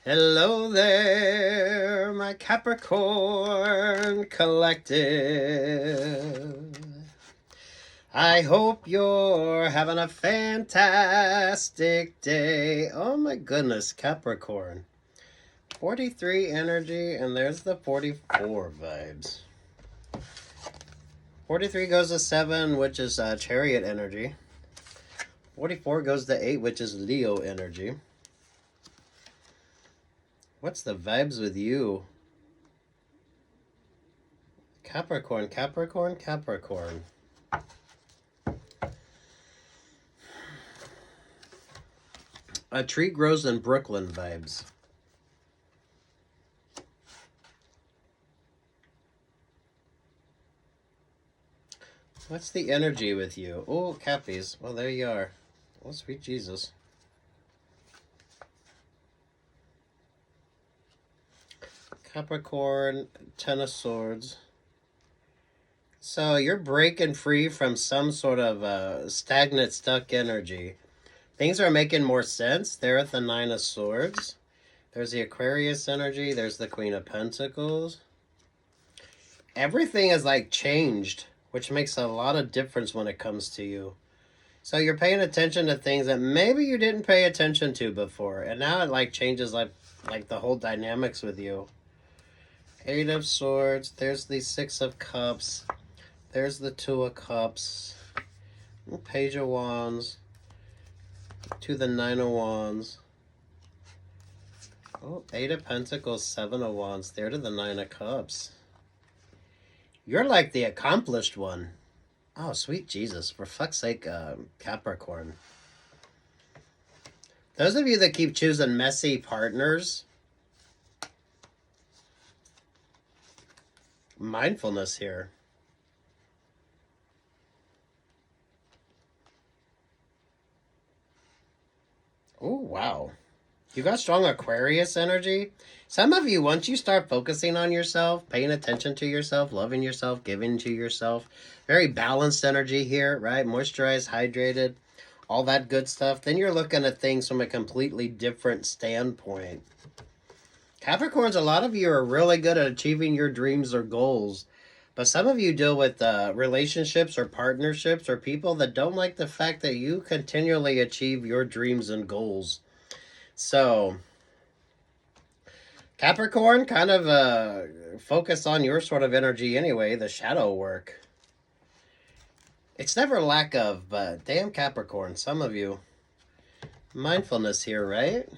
Hello there, my Capricorn Collective. I hope you're having a fantastic day. Oh my goodness, Capricorn. 43 energy, and there's the 44 vibes. 43 goes to 7, which is Chariot energy. 44 goes to 8, which is Leo energy. What's the vibes with you? Capricorn, Capricorn, Capricorn. A tree grows in Brooklyn vibes. What's the energy with you? Oh, Cappies. Well, there you are. Oh, sweet Jesus. Capricorn, Ten of Swords. So you're breaking free from some sort of stagnant, stuck energy. Things are making more sense. There at the Nine of Swords. There's the Aquarius energy. There's the Queen of Pentacles. Everything is like changed, which makes a lot of difference when it comes to you. So you're paying attention to things that maybe you didn't pay attention to before. And now it like changes like the whole dynamics with you. Eight of Swords. There's the Six of Cups. There's the Two of Cups. Page of Wands. To the Nine of Wands. Oh, Eight of Pentacles, Seven of Wands. There to the Nine of Cups. You're like the accomplished one. Oh, sweet Jesus. For fuck's sake, Capricorn. Those of you that keep choosing messy partners, mindfulness here. Oh, wow. You got strong Aquarius energy. Some of you, once you start focusing on yourself, paying attention to yourself, loving yourself, giving to yourself, very balanced energy here, right? Moisturized, hydrated, all that good stuff. Then you're looking at things from a completely different standpoint. Capricorns, a lot of you are really good at achieving your dreams or goals. But some of you deal with relationships or partnerships or people that don't like the fact that you continually achieve your dreams and goals. So, Capricorn, kind of focus on your sort of energy anyway, the shadow work. It's never lack of, but damn Capricorn, some of you. Mindfulness here, right?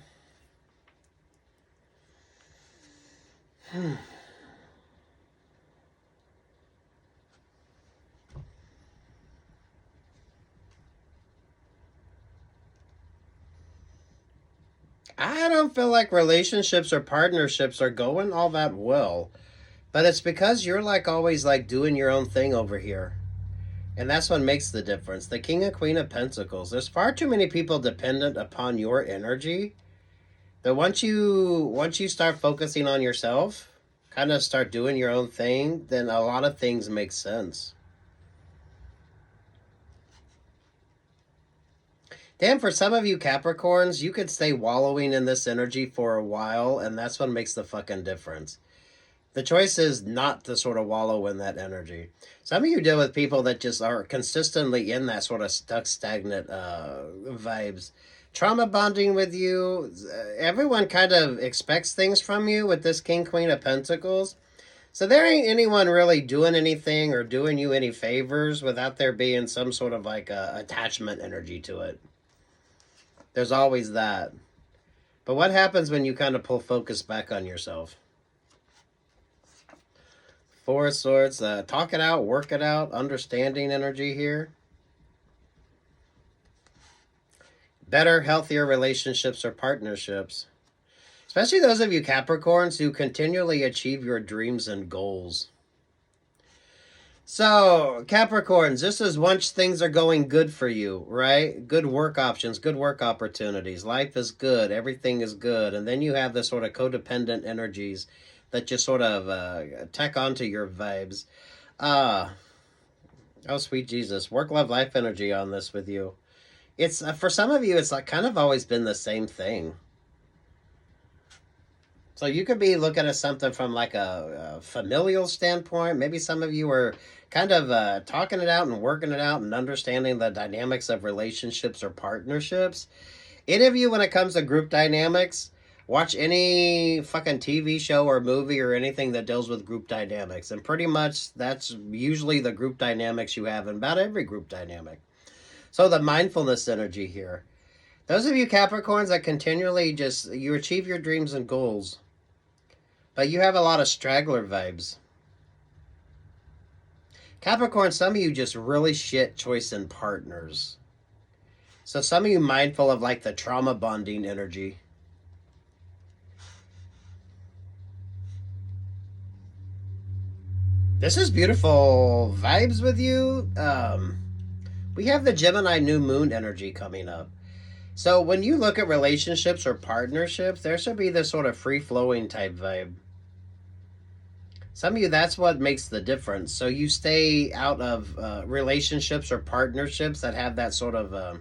I don't feel like relationships or partnerships are going all that well. But it's because you're like always like doing your own thing over here. And that's what makes the difference. The King and Queen of Pentacles. There's far too many people dependent upon your energy. That once you start focusing on yourself, kind of start doing your own thing, then a lot of things make sense. Damn, for some of you Capricorns, you could stay wallowing in this energy for a while, and that's what makes the fucking difference. The choice is not to sort of wallow in that energy. Some of you deal with people that just are consistently in that sort of stuck, stagnant vibes. Trauma bonding with you. Everyone kind of expects things from you with this King, Queen of Pentacles. So there ain't anyone really doing anything or doing you any favors without there being some sort of like attachment energy to it. There's always that. But what happens when you kind of pull focus back on yourself? Four of Swords, talk it out, work it out, understanding energy here. Better, healthier relationships or partnerships. Especially those of you Capricorns who continually achieve your dreams and goals. So, Capricorns, this is once things are going good for you, right? Good work options, good work opportunities. Life is good, everything is good. And then you have the sort of codependent energies that just sort of tack onto your vibes. Oh, sweet Jesus. Work, love, life energy on this with you. It's for some of you, it's like kind of always been the same thing. So you could be looking at something from like a familial standpoint. Maybe some of you are kind of talking it out and working it out and understanding the dynamics of relationships or partnerships. Any of you, when it comes to group dynamics, watch any fucking TV show or movie or anything that deals with group dynamics. And pretty much that's usually the group dynamics you have in about every group dynamic. So the mindfulness energy here. Those of you Capricorns that continually just, you achieve your dreams and goals, but you have a lot of straggler vibes. Capricorn, some of you just really shit choice in partners. So some of you mindful of like the trauma bonding energy. This is beautiful vibes with you. We have the Gemini New Moon energy coming up. So when you look at relationships or partnerships, there should be this sort of free-flowing type vibe. Some of you, that's what makes the difference. So you stay out of relationships or partnerships that have that sort of...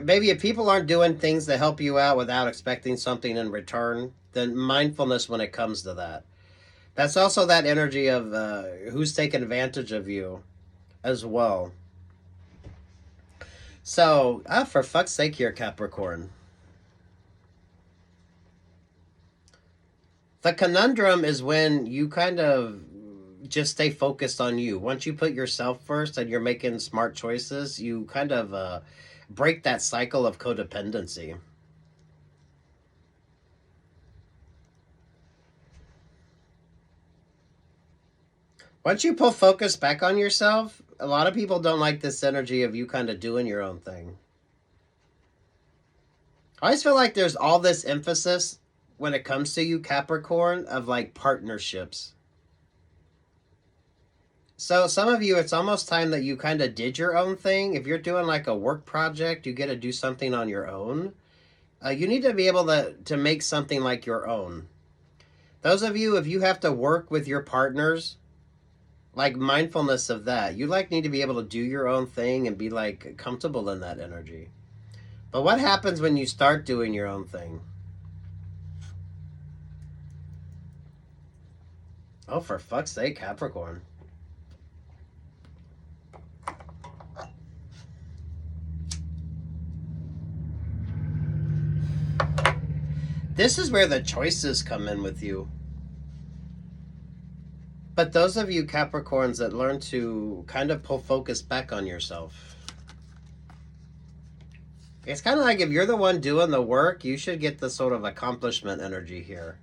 maybe if people aren't doing things to help you out without expecting something in return, then mindfulness when it comes to that. That's also that energy of who's taking advantage of you as well. So, for fuck's sake here, Capricorn. The conundrum is when you kind of just stay focused on you. Once you put yourself first and you're making smart choices, you kind of break that cycle of codependency. Once you pull focus back on yourself, a lot of people don't like this energy of you kind of doing your own thing. I always feel like there's all this emphasis when it comes to you, Capricorn, of like partnerships. So some of you, it's almost time that you kind of did your own thing. If you're doing like a work project, you get to do something on your own. You need to be able to make something like your own. Those of you, if you have to work with your partners, like mindfulness of that. You like need to be able to do your own thing and be like comfortable in that energy. But what happens when you start doing your own thing? Oh, for fuck's sake, Capricorn. This is where the choices come in with you. But those of you Capricorns that learn to kind of pull focus back on yourself. It's kind of like if you're the one doing the work, you should get the sort of accomplishment energy here.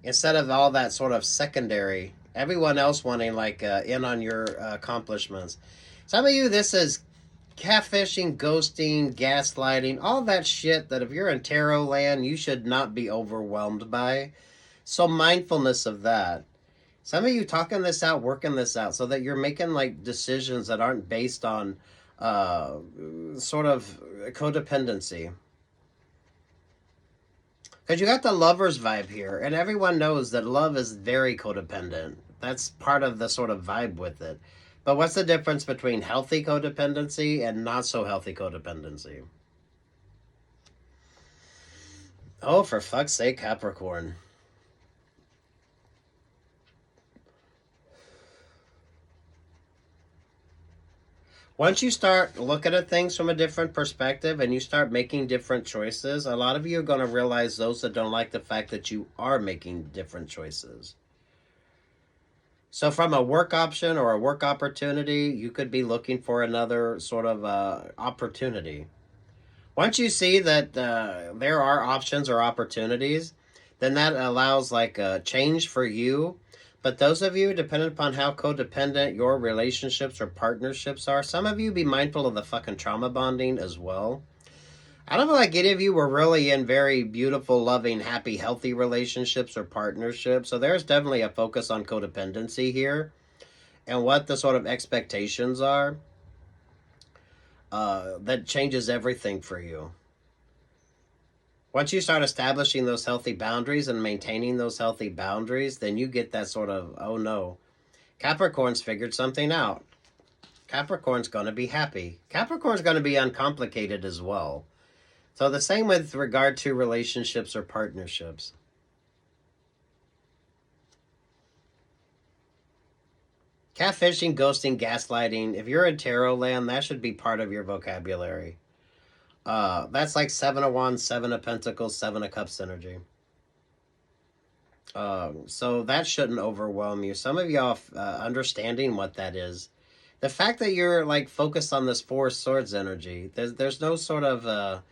Instead of all that sort of secondary, everyone else wanting like in on your accomplishments. Some of you, this is catfishing, ghosting, gaslighting, all that shit that if you're in tarot land, you should not be overwhelmed by. So mindfulness of that. Some of you talking this out, working this out, so that you're making like decisions that aren't based on sort of codependency. Because you got the lover's vibe here, and everyone knows that love is very codependent. That's part of the sort of vibe with it. But what's the difference between healthy codependency and not so healthy codependency? Oh, for fuck's sake, Capricorn. Once you start looking at things from a different perspective and you start making different choices, a lot of you are going to realize those that don't like the fact that you are making different choices. So from a work option or a work opportunity, you could be looking for another sort of opportunity. Once you see that there are options or opportunities, then that allows like a change for you. But those of you, depending upon how codependent your relationships or partnerships are, some of you be mindful of the fucking trauma bonding as well. I don't feel like any of you were really in very beautiful, loving, happy, healthy relationships or partnerships. So there's definitely a focus on codependency here and what the sort of expectations are that changes everything for you. Once you start establishing those healthy boundaries and maintaining those healthy boundaries, then you get that sort of, oh no, Capricorn's figured something out. Capricorn's going to be happy. Capricorn's going to be uncomplicated as well. So the same with regard to relationships or partnerships. Catfishing, ghosting, gaslighting. If you're in tarot land, that should be part of your vocabulary. That's like 7 of Wands, 7 of Pentacles, 7 of Cups energy. So that shouldn't overwhelm you. Some of y'all understanding what that is. The fact that you're like focused on this 4 of Swords energy, there's no sort of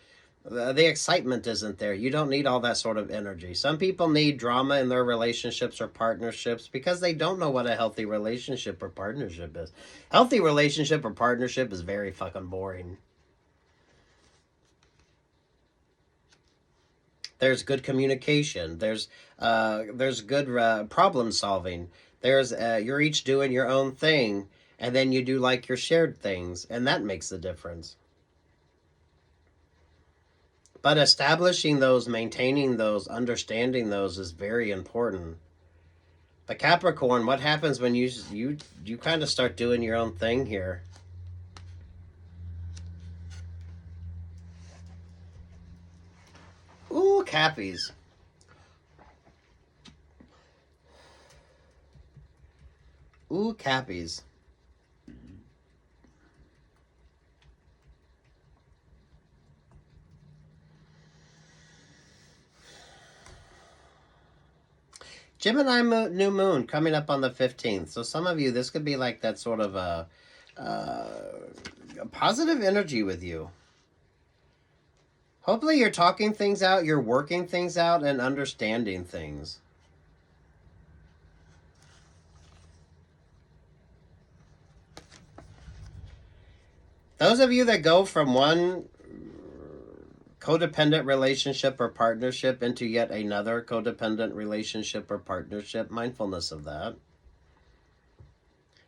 the excitement isn't there. You don't need all that sort of energy. Some people need drama in their relationships or partnerships because they don't know what a healthy relationship or partnership is. Healthy relationship or partnership is very fucking boring. There's good communication. There's good problem solving. There's you're each doing your own thing, and then you do like your shared things, and that makes the difference. But establishing those, maintaining those, understanding those is very important. But Capricorn, what happens when you kind of start doing your own thing here? Ooh, Cappies. Ooh, Cappies. Gemini New Moon coming up on the 15th. So some of you, this could be like that sort of a positive energy with you. Hopefully you're talking things out, you're working things out, and understanding things. Those of you that go from one codependent relationship or partnership into yet another codependent relationship or partnership, mindfulness of that.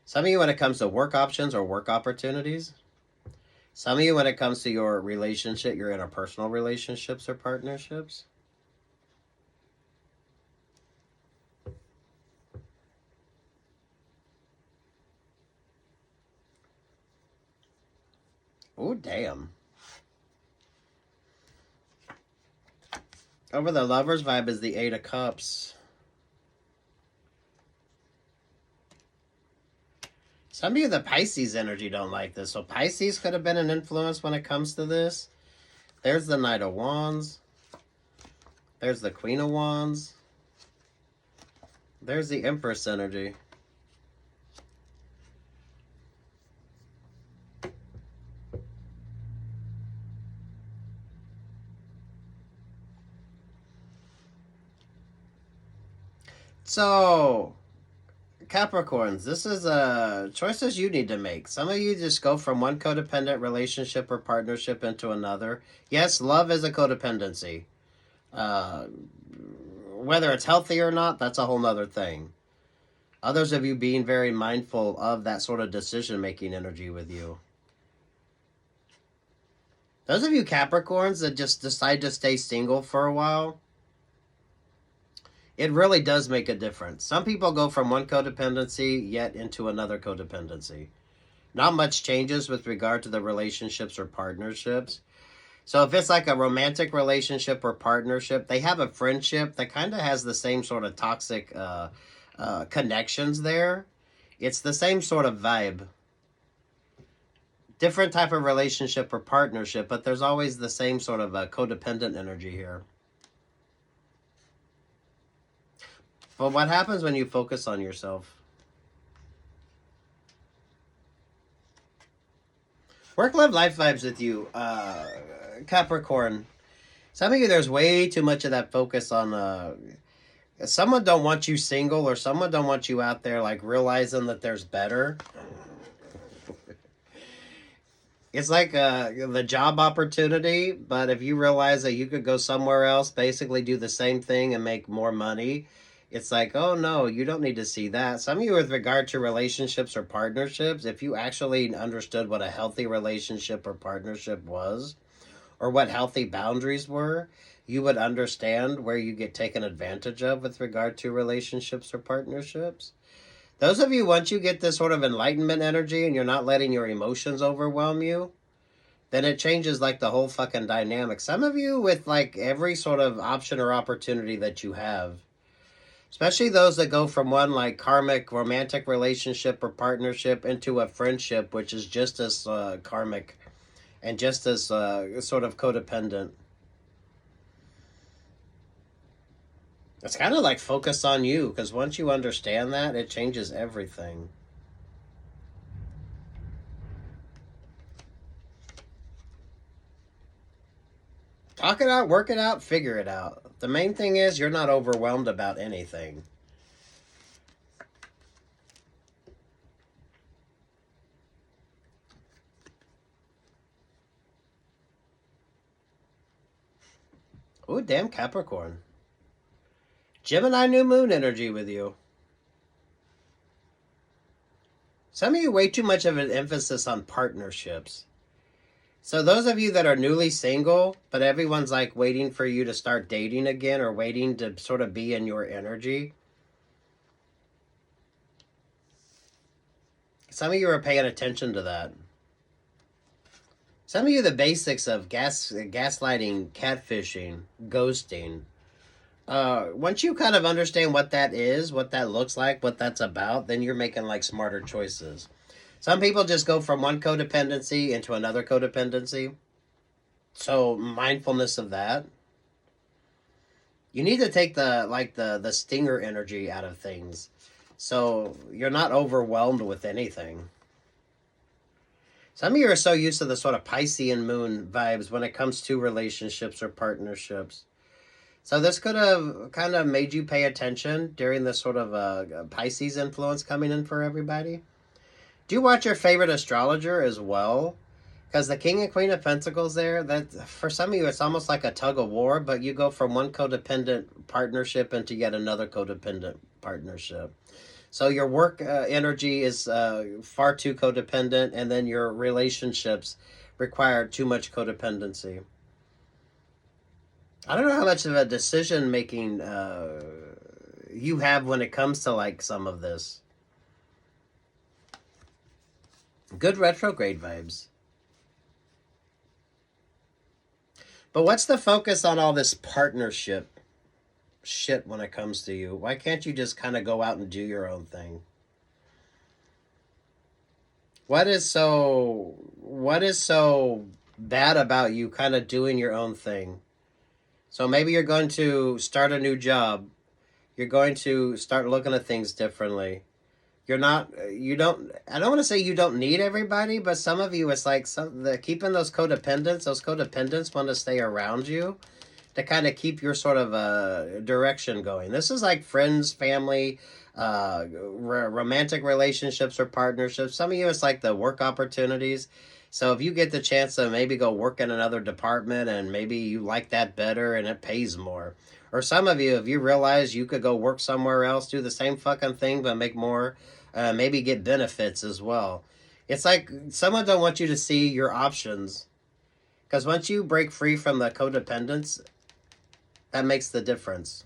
Some of you when it comes to work options or work opportunities. Some of you when it comes to your relationship, your interpersonal relationships or partnerships. Oh, damn. Over the Lovers vibe is the 8 of Cups. Some of you, the Pisces energy, don't like this. So Pisces could have been an influence when it comes to this. There's the Knight of Wands. There's the Queen of Wands. There's the Empress energy. So, Capricorns, this is choices you need to make. Some of you just go from one codependent relationship or partnership into another. Yes, love is a codependency. Whether it's healthy or not, that's a whole nother thing. Others of you being very mindful of that sort of decision-making energy with you. Those of you Capricorns that just decide to stay single for a while, it really does make a difference. Some people go from one codependency yet into another codependency. Not much changes with regard to the relationships or partnerships. So if it's like a romantic relationship or partnership, they have a friendship that kind of has the same sort of toxic connections there. It's the same sort of vibe. Different type of relationship or partnership, but there's always the same sort of codependent energy here. But what happens when you focus on yourself? Work, live, life vibes with you, Capricorn. Some of you, there's way too much of that focus on someone don't want you single, or someone don't want you out there like realizing that there's better. It's like the job opportunity, but if you realize that you could go somewhere else, basically do the same thing and make more money, it's like, oh no, you don't need to see that. Some of you with regard to relationships or partnerships, if you actually understood what a healthy relationship or partnership was, or what healthy boundaries were, you would understand where you get taken advantage of with regard to relationships or partnerships. Those of you, once you get this sort of enlightenment energy and you're not letting your emotions overwhelm you, then it changes like the whole fucking dynamic. Some of you with like every sort of option or opportunity that you have, especially those that go from one like karmic romantic relationship or partnership into a friendship, which is just as karmic and just as sort of codependent. It's kind of like focus on you, because once you understand that, it changes everything. Talk it out, work it out, figure it out. The main thing is you're not overwhelmed about anything. Ooh, damn Capricorn. Gemini New Moon energy with you. Some of you way too much of an emphasis on partnerships. So those of you that are newly single, but everyone's like waiting for you to start dating again or waiting to sort of be in your energy. Some of you are paying attention to that. Some of you, the basics of gaslighting, catfishing, ghosting. Once you kind of understand what that is, what that looks like, what that's about, then you're making like smarter choices. Some people just go from one codependency into another codependency. So mindfulness of that. You need to take the stinger energy out of things. So you're not overwhelmed with anything. Some of you are so used to the sort of Piscean moon vibes when it comes to relationships or partnerships. So this could have kind of made you pay attention during this sort of Pisces influence coming in for everybody. Do you watch your favorite astrologer as well? Because the King and Queen of Pentacles there, that for some of you, it's almost like a tug of war, but you go from one codependent partnership into yet another codependent partnership. So your work energy is far too codependent, and then your relationships require too much codependency. I don't know how much of a decision-making you have when it comes to like some of this. Good retrograde vibes. But what's the focus on all this partnership shit when it comes to you? Why can't you just kind of go out and do your own thing? What is so bad about you kind of doing your own thing? So maybe you're going to start a new job. You're going to start looking at things differently. I don't want to say you don't need everybody, but some of you, it's like keeping those codependents want to stay around you to kind of keep your sort of direction going. This is like friends, family, romantic relationships or partnerships. Some of you, it's like the work opportunities. So if you get the chance to maybe go work in another department and maybe you like that better and it pays more. Or some of you, if you realize you could go work somewhere else, do the same fucking thing, but make more, maybe get benefits as well. It's like someone don't want you to see your options. Because once you break free from the codependence, that makes the difference.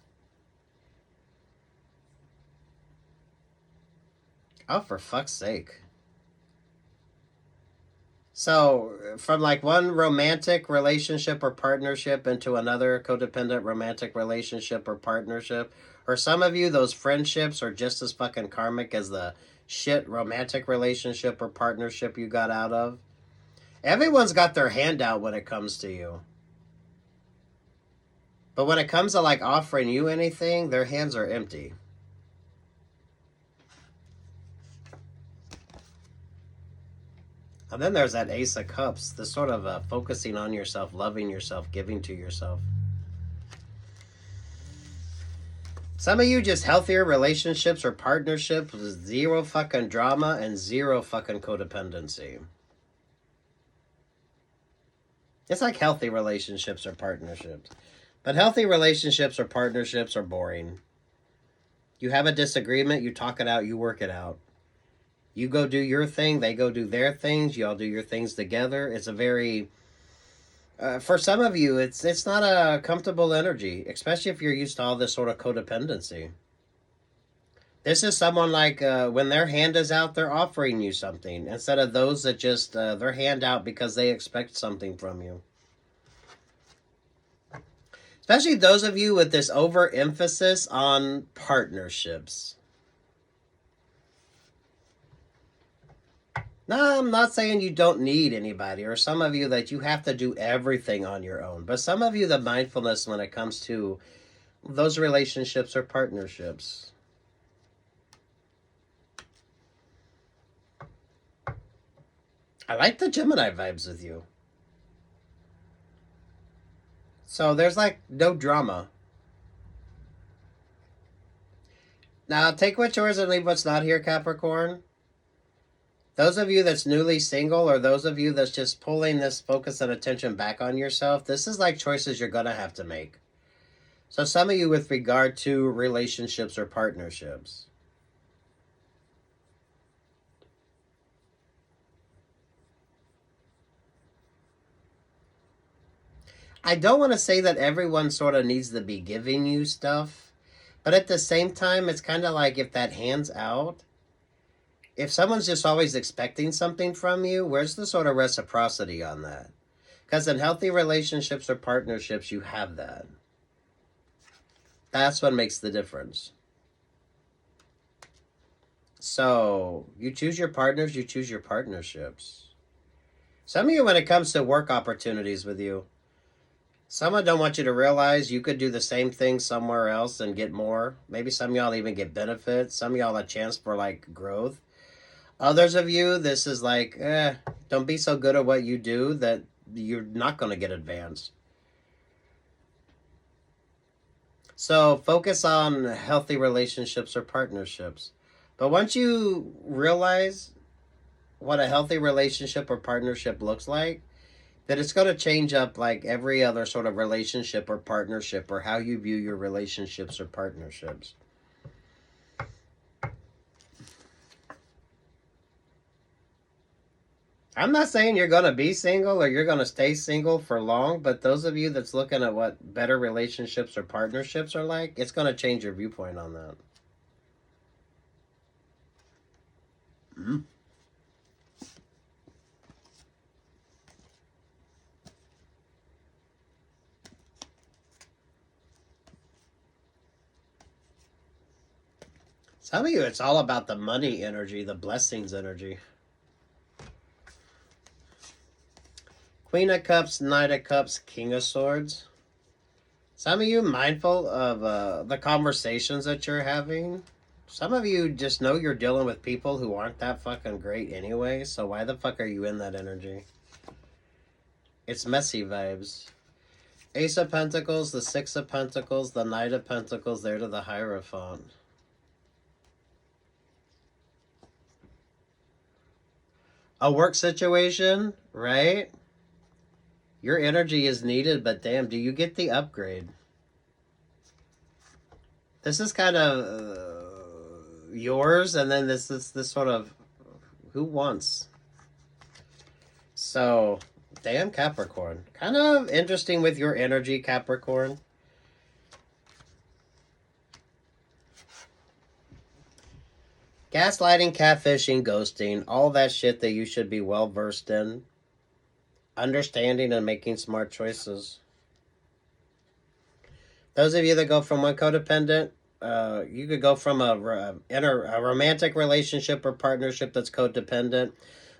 Oh, for fuck's sake. So, from like one romantic relationship or partnership into another codependent romantic relationship or partnership, or some of you, those friendships are just as fucking karmic as the shit romantic relationship or partnership you got out of. Everyone's got their hand out when it comes to you. But when it comes to like offering you anything, their hands are empty. And then there's that Ace of Cups, the sort of focusing on yourself, loving yourself, giving to yourself. Some of you just healthier relationships or partnerships with zero fucking drama and zero fucking codependency. It's like healthy relationships or partnerships. But healthy relationships or partnerships are boring. You have a disagreement, you talk it out, you work it out. You go do your thing, they go do their things, you all do your things together. It's a very, for some of you, it's not a comfortable energy, especially if you're used to all this sort of codependency. This is someone like when their hand is out, they're offering you something instead of those that just their hand out because they expect something from you. Especially those of you with this overemphasis on partnerships. No, I'm not saying you don't need anybody, or some of you that you have to do everything on your own. But some of you, the mindfulness when it comes to those relationships or partnerships. I like the Gemini vibes with you. So there's like no drama. Now take what's yours and leave what's not here, Capricorn. Those of you that's newly single, or those of you that's just pulling this focus and attention back on yourself, this is like choices you're going to have to make. So some of you with regard to relationships or partnerships. I don't want to say that everyone sort of needs to be giving you stuff, but at the same time, it's kind of like if that hand's out, if someone's just always expecting something from you, where's the sort of reciprocity on that? Because in healthy relationships or partnerships, you have that. That's what makes the difference. So you choose your partners, you choose your partnerships. Some of you, when it comes to work opportunities with you, someone don't want you to realize you could do the same thing somewhere else and get more. Maybe some of y'all even get benefits. Some of y'all a chance for like growth. Others of you, this is like, don't be so good at what you do that you're not going to get advanced. So focus on healthy relationships or partnerships. But once you realize what a healthy relationship or partnership looks like, that it's going to change up like every other sort of relationship or partnership, or how you view your relationships or partnerships. I'm not saying you're going to be single or you're going to stay single for long, but those of you that's looking at what better relationships or partnerships are like, it's going to change your viewpoint on that. Mm. Some of you, it's all about the money energy, the blessings energy. Queen of Cups, Knight of Cups, King of Swords. Some of you mindful of the conversations that you're having. Some of you just know you're dealing with people who aren't that fucking great anyway, so why the fuck are you in that energy? It's messy vibes. Ace of Pentacles, the Six of Pentacles, the Knight of Pentacles, there to the Hierophant. A work situation, right? Your energy is needed, but damn, do you get the upgrade? This is kind of yours, and then this sort of who wants. So, damn Capricorn. Kind of interesting with your energy, Capricorn. Gaslighting, catfishing, ghosting, all that shit that you should be well versed in. Understanding and making smart choices. Those of you that go from one codependent, you could go from a romantic relationship or partnership that's codependent,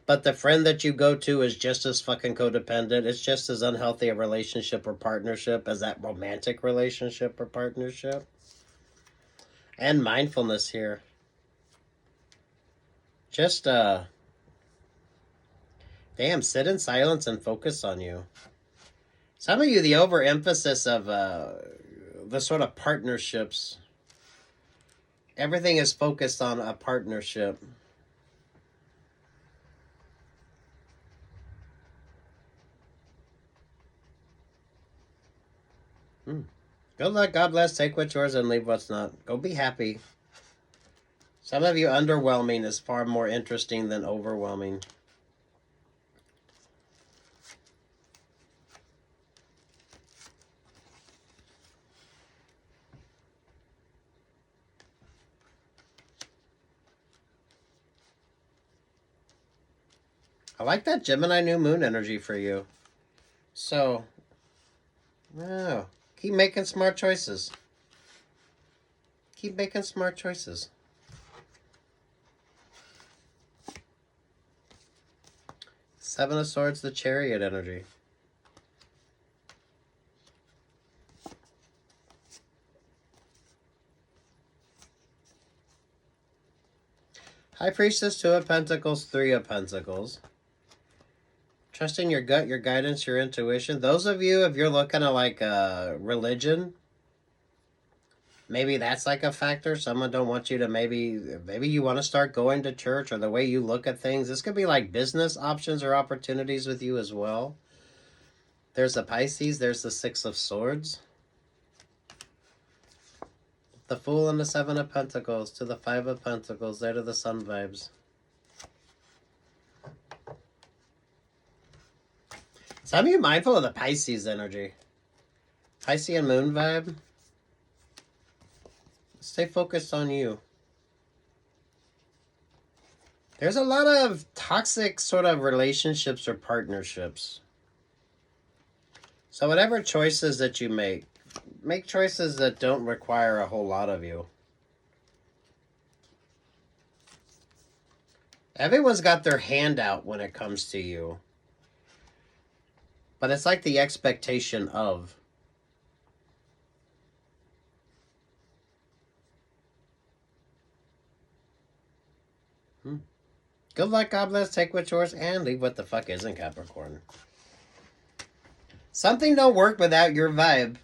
but the friend that you go to is just as fucking codependent. It's just as unhealthy a relationship or partnership as that romantic relationship or partnership. And mindfulness here. Just, damn, sit in silence and focus on you. Some of you, the overemphasis of the sort of partnerships. Everything is focused on a partnership. Good luck, God bless, take what's yours and leave what's not. Go be happy. Some of you, underwhelming is far more interesting than overwhelming. I like that Gemini New Moon energy for you. So, oh, keep making smart choices. Keep making smart choices. Seven of Swords, the Chariot energy. High Priestess, Two of Pentacles, Three of Pentacles. Trusting your gut, your guidance, your intuition. Those of you, if you're looking at like religion, maybe that's like a factor. Someone don't want you to maybe you want to start going to church, or the way you look at things. This could be like business options or opportunities with you as well. There's the Pisces. There's the Six of Swords. The Fool and the Seven of Pentacles to the Five of Pentacles. There to the Sun vibes. Some of you mindful of the Pisces energy. Piscean Moon vibe. Stay focused on you. There's a lot of toxic sort of relationships or partnerships. So whatever choices that you make choices that don't require a whole lot of you. Everyone's got their hand out when it comes to you. But it's like the expectation of. Good luck, God bless, take what's yours, and leave what the fuck isn't, Capricorn. Something don't work without your vibe.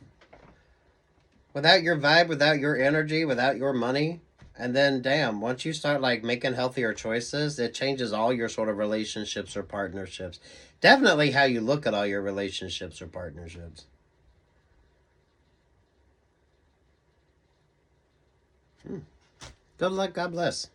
Without your vibe, without your energy, without your money. And then, damn, once you start, like, making healthier choices, it changes all your sort of relationships or partnerships. Definitely how you look at all your relationships or partnerships. Good luck, God bless.